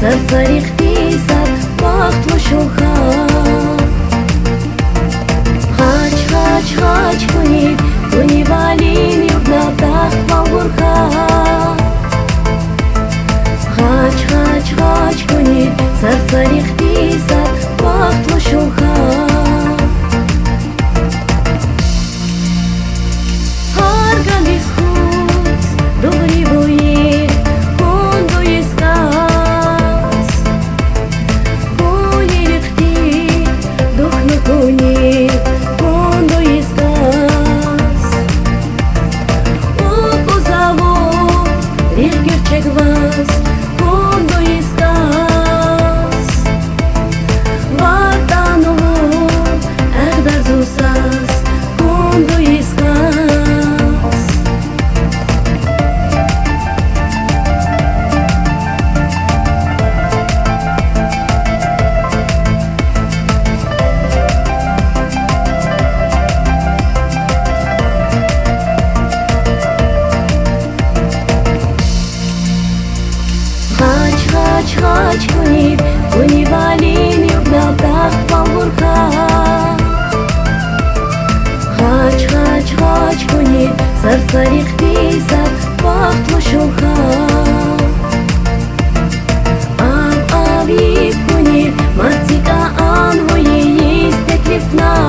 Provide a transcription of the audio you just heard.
سرسریختی زد بخت و شوخم هاچ کنید دونی ولی میبنه تخت و برخم هاچ کنید سرسریختی زد بخت و شوخم هاچ کنید دونی ولی میبنه تخت و برخم هاچ کنید سرسریختی زد بخت و شوخم آبی کنید ماتیکا آن و یه تکلیف نه